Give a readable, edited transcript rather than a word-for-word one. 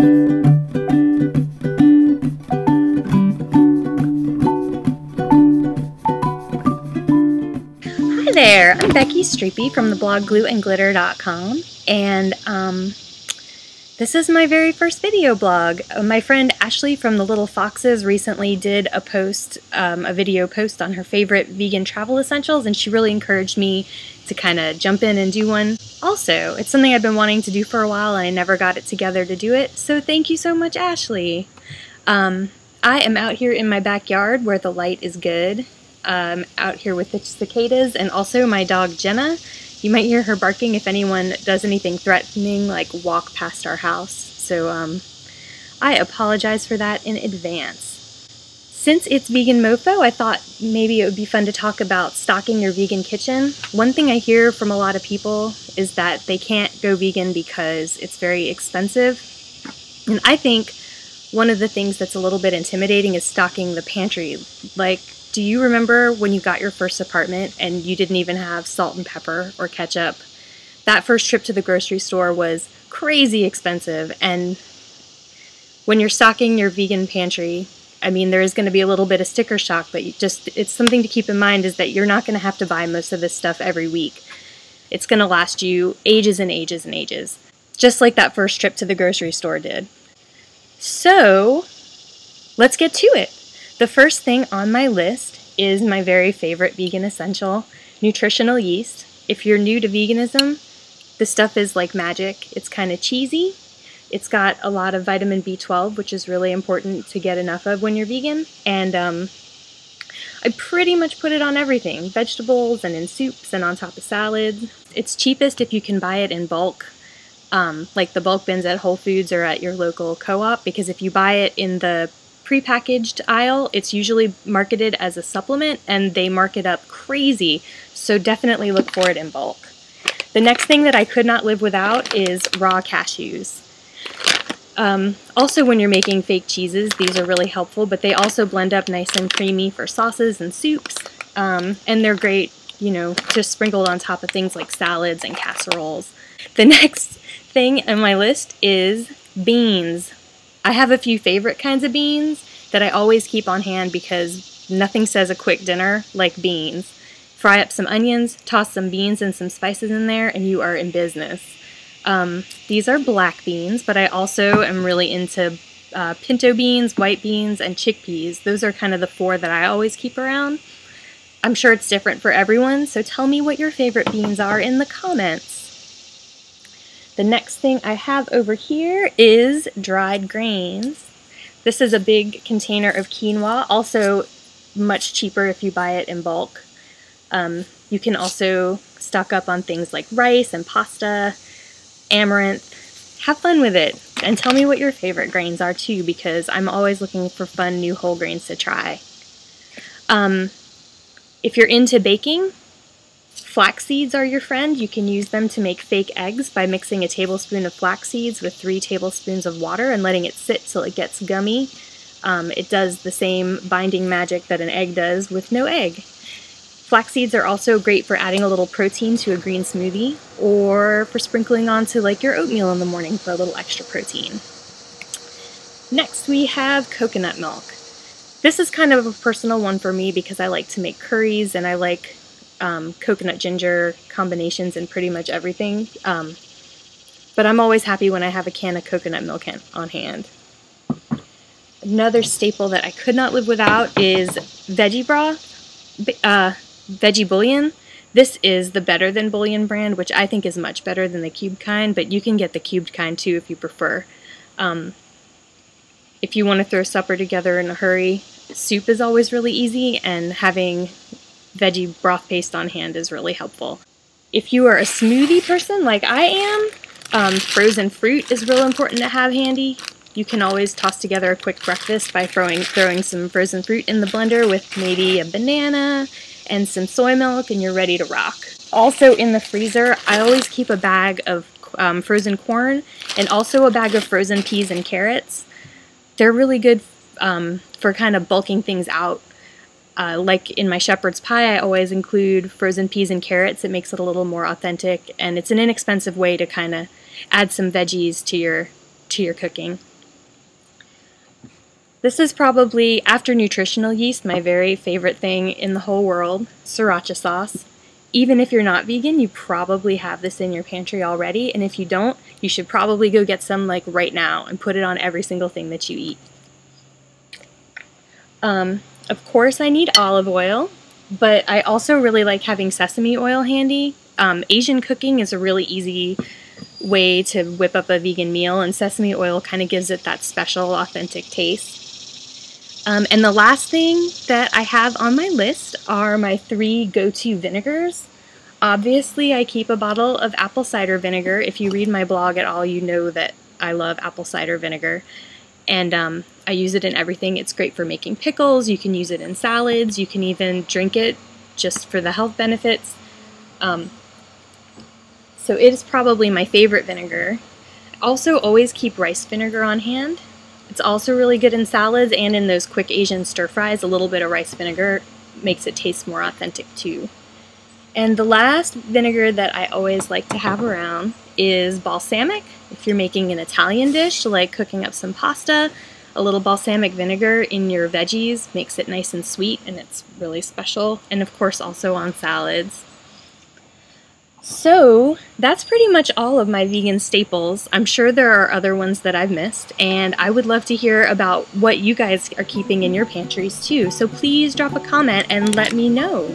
Hi there, I'm Becky Streepy from the blog glueandglitter.com, and this is my very first video blog. My friend Ashley from the Little Foxes recently did a post, a video post on her favorite vegan travel essentials, and she really encouraged me to kind of jump in and do one. Also, it's something I've been wanting to do for a while and I never got it together to do it, so thank you so much, Ashley. I am out here in my backyard where the light is good. Out here with the cicadas and also my dog Jenna. You might hear her barking if anyone does anything threatening, like walk past our house. So I apologize for that in advance. Since it's Vegan Mofo, I thought maybe it would be fun to talk about stocking your vegan kitchen. One thing I hear from a lot of people is that they can't go vegan because it's very expensive. And I think one of the things that's a little bit intimidating is stocking the pantry. Like, do you remember when you got your first apartment and you didn't even have salt and pepper or ketchup? That first trip to the grocery store was crazy expensive, and when you're stocking your vegan pantry, I mean, there is going to be a little bit of sticker shock, but it's something to keep in mind is that you're not going to have to buy most of this stuff every week. It's going to last you ages and ages and ages, just like that first trip to the grocery store did. So, let's get to it. The first thing on my list is my very favorite vegan essential, Nutritional yeast. If you're new to veganism, this stuff is like magic. It's kind of cheesy. It's got a lot of vitamin B12, which is really important to get enough of when you're vegan. And I pretty much put it on everything, vegetables and in soups and on top of salads. It's cheapest if you can buy it in bulk, like the bulk bins at Whole Foods or at your local co-op, because if you buy it in the prepackaged aisle, it's usually marketed as a supplement and they mark it up crazy, so definitely look for it in bulk. The next thing that I could not live without is raw cashews. Also, when you're making fake cheeses, these are really helpful, but they also blend up nice and creamy for sauces and soups, and they're great, you know, just sprinkled on top of things like salads and casseroles. The next thing on my list is beans. I have a few favorite kinds of beans that I always keep on hand because nothing says a quick dinner like beans. Fry up some onions, toss some beans and some spices in there, and you are in business. These are black beans, but I also am really into pinto beans, white beans, and chickpeas. Those are kind of the four that I always keep around. I'm sure it's different for everyone, so tell me what your favorite beans are in the comments. The next thing I have over here is dried grains. This is a big container of quinoa, also much cheaper if you buy it in bulk. You can also stock up on things like rice and pasta, amaranth. Have fun with it, and tell me what your favorite grains are too, because I'm always looking for fun new whole grains to try. If you're into baking, flax seeds are your friend. You can use them to make fake eggs by mixing a tablespoon of flax seeds with 3 tablespoons of water and letting it sit till it gets gummy. It does the same binding magic that an egg does with no egg. Flax seeds are also great for adding a little protein to a green smoothie or for sprinkling onto like your oatmeal in the morning for a little extra protein. Next we have coconut milk. This is kind of a personal one for me because I like to make curries and I like coconut ginger combinations in pretty much everything, but I'm always happy when I have a can of coconut milk on hand. Another staple that I could not live without is veggie broth, veggie bouillon. This is the Better Than Bouillon brand, which I think is much better than the cubed kind, but you can get the cubed kind too if you prefer. If you want to throw supper together in a hurry, soup is always really easy, and having veggie broth paste on hand is really helpful. If you are a smoothie person like I am, frozen fruit is real important to have handy. You can always toss together a quick breakfast by throwing some frozen fruit in the blender with maybe a banana and some soy milk, and you're ready to rock. Also in the freezer, I always keep a bag of frozen corn and also a bag of frozen peas and carrots. They're really good for kind of bulking things out. Like in my shepherd's pie, I always include frozen peas and carrots. It makes it a little more authentic, and it's an inexpensive way to kind of add some veggies to your cooking. This is probably, after Nutritional yeast, my very favorite thing in the whole world, Sriracha Sauce. Even if you're not vegan, you probably have this in your pantry already, and if you don't, you should probably go get some like right now and put it on every single thing that you eat. Of course I need olive oil, but I also really like having sesame oil handy. Asian cooking is a really easy way to whip up a vegan meal, and sesame oil kind of gives it that special, authentic taste. And the last thing that I have on my list are my 3 go-to vinegars. Obviously, I keep a bottle of apple cider vinegar. If you read my blog at all, you know that I love apple cider vinegar. And I use it in everything. It's great for making pickles. You can use it in salads. You can even drink it just for the health benefits. So it is probably my favorite vinegar. I also always keep rice vinegar on hand. It's also really good in salads and in those quick Asian stir fries. A little bit of rice vinegar makes it taste more authentic too. And the last vinegar that I always like to have around is balsamic. If you're making an Italian dish, like cooking up some pasta, a little balsamic vinegar in your veggies makes it nice and sweet, and it's really special. And of course also on salads. So that's pretty much all of my vegan staples. I'm sure there are other ones that I've missed, and I would love to hear about what you guys are keeping in your pantries too. So please drop a comment and let me know.